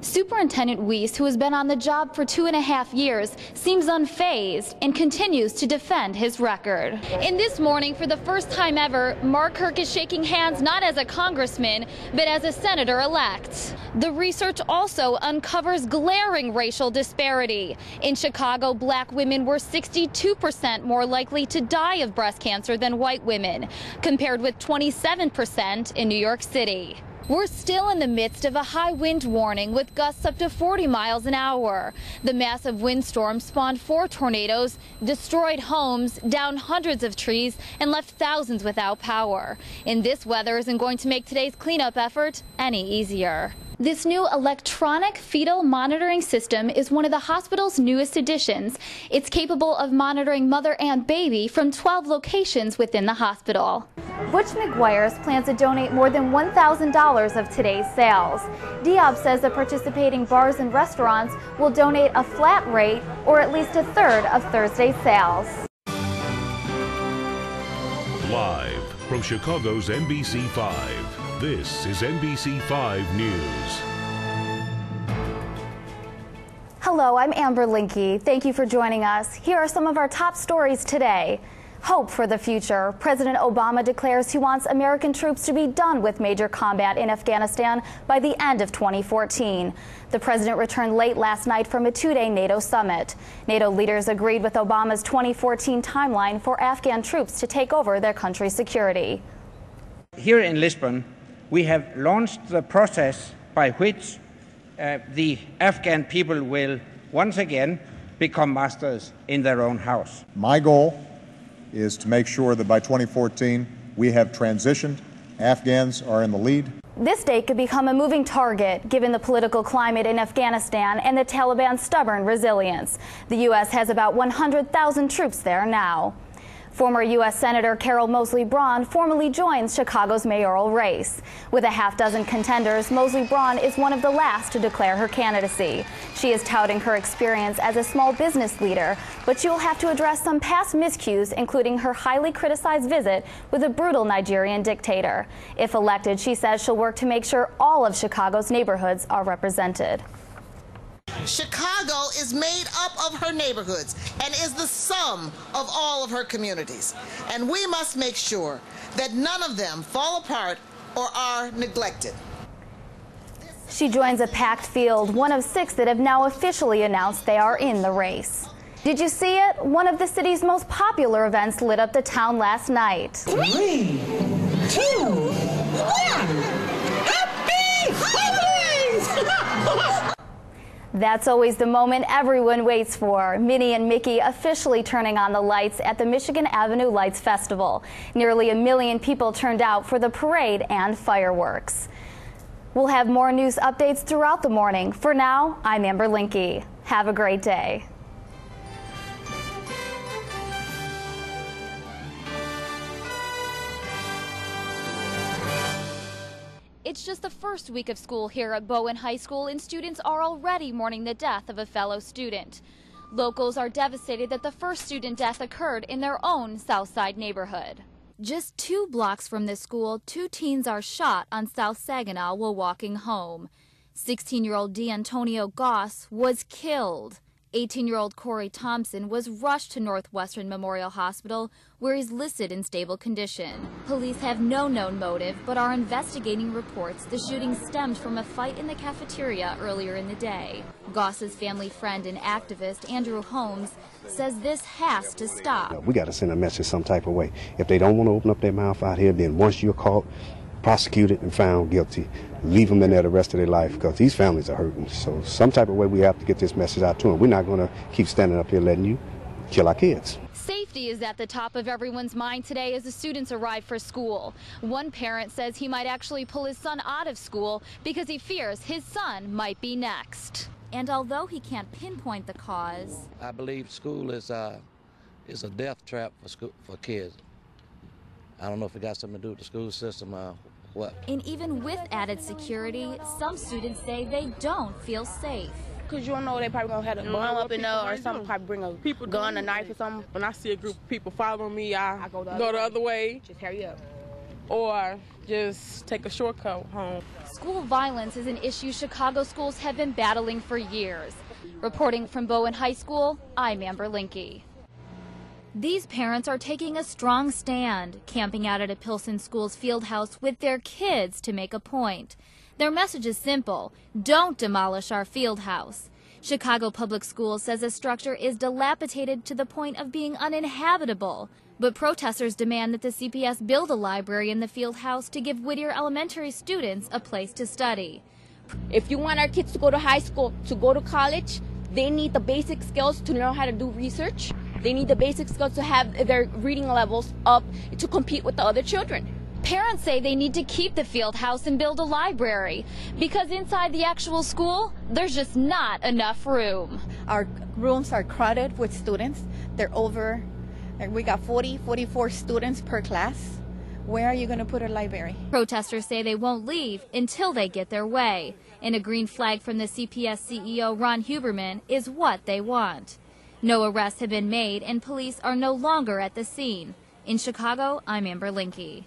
Superintendent Weiss, who has been on the job for 2.5 years, seems unfazed and continues to defend his record. In this morning, for the first time ever, Mark Kirk is shaking hands not as a congressman, but as a senator-elect. The research also uncovers glaring racial disparity. In Chicago, black women were 62% more likely to die of breast cancer than white women, compared with 27% in New York City. We're still in the midst of a high wind warning with gusts up to 40 miles an hour. The massive windstorm spawned 4 tornadoes, destroyed homes, downed hundreds of trees, and left thousands without power. And this weather isn't going to make today's cleanup effort any easier. This new electronic fetal monitoring system is one of the hospital's newest additions. It's capable of monitoring mother and baby from 12 locations within the hospital. Butch McGuire's plans to donate more than $1,000 of today's sales. Diab says the participating bars and restaurants will donate a flat rate or at least a third of Thursday's sales. Live from Chicago's NBC5, this is NBC5 News. Hello, I'm Amber Lindke. Thank you for joining us. Here are some of our top stories today. Hope for the future. President Obama declares he wants American troops to be done with major combat in Afghanistan by the end of 2014. The president returned late last night from a 2-day NATO summit. NATO leaders agreed with Obama's 2014 timeline for Afghan troops to take over their country's security. Here in Lisbon, we have launched the process by which the Afghan people will once again become masters in their own house. My goal is to make sure that by 2014 we have transitioned. Afghans are in the lead. This date could become a moving target given the political climate in Afghanistan and the Taliban's stubborn resilience. The U.S. has about 100,000 troops there now. Former U.S. Senator Carol Moseley Braun formally joins Chicago's mayoral race. With a half-dozen contenders, Moseley Braun is one of the last to declare her candidacy. She is touting her experience as a small business leader, but she will have to address some past miscues, including her highly criticized visit with a brutal Nigerian dictator. If elected, she says she'll work to make sure all of Chicago's neighborhoods are represented. Chicago is made up of her neighborhoods and is the sum of all of her communities. And we must make sure that none of them fall apart or are neglected. She joins a packed field, one of 6 that have now officially announced they are in the race. Did you see it? One of the city's most popular events lit up the town last night. 3, 2, 1. Happy holidays! That's always the moment everyone waits for. Minnie and Mickey officially turning on the lights at the Michigan Avenue Lights Festival. Nearly 1 million people turned out for the parade and fireworks. We'll have more news updates throughout the morning. For now, I'm Amber Lindke. Have a great day. It's just the first week of school here at Bowen High School, and students are already mourning the death of a fellow student. Locals are devastated that the first student death occurred in their own South Side neighborhood. Just 2 blocks from this school, 2 teens are shot on South Saginaw while walking home. 16-year-old D'Antonio Goss was killed. 18-year-old Corey Thompson was rushed to Northwestern Memorial Hospital, where he's listed in stable condition. Police have no known motive, but are investigating reports the shooting stemmed from a fight in the cafeteria earlier in the day. Goss's family friend and activist, Andrew Holmes, says this has to stop. We got to send a message some type of way. If they don't want to open up their mouth out here, then once you're caught, prosecuted and found guilty, leave them in there the rest of their life, because these families are hurting. So some type of way we have to get this message out to them. We're not going to keep standing up here letting you kill our kids. Safety is at the top of everyone's mind today as the students arrive for school. One parent says he might actually pull his son out of school because he fears his son might be next. And although he can't pinpoint the cause, I believe school is a death trap for kids. I don't know if it got something to do with the school system or what. And even with added security, some students say they don't feel safe. Because you don't know, they probably going to have a bomb up in there or something, probably bring a gun, a knife or something. When I see a group of people following me, I go the other way. Just hurry up. or just take a shortcut home. School violence is an issue Chicago schools have been battling for years. Reporting from Bowen High School, I'm Amber Lindke. These parents are taking a strong stand, camping out at a Pilsen School's field house with their kids to make a point. Their message is simple: don't demolish our field house. Chicago Public Schools says the structure is dilapidated to the point of being uninhabitable. But protesters demand that the CPS build a library in the field house to give Whittier Elementary students a place to study. If you want our kids to go to high school, to go to college, they need the basic skills to know how to do research. They need the basic skills to have their reading levels up to compete with the other children. Parents say they need to keep the field house and build a library because inside the actual school, there's just not enough room. Our rooms are crowded with students. They're over. We got 44 students per class. Where are you going to put a library? Protesters say they won't leave until they get their way. And a green flag from the CPS CEO, Ron Huberman, is what they want. No arrests have been made and police are no longer at the scene. In Chicago, I'm Amber Lindke.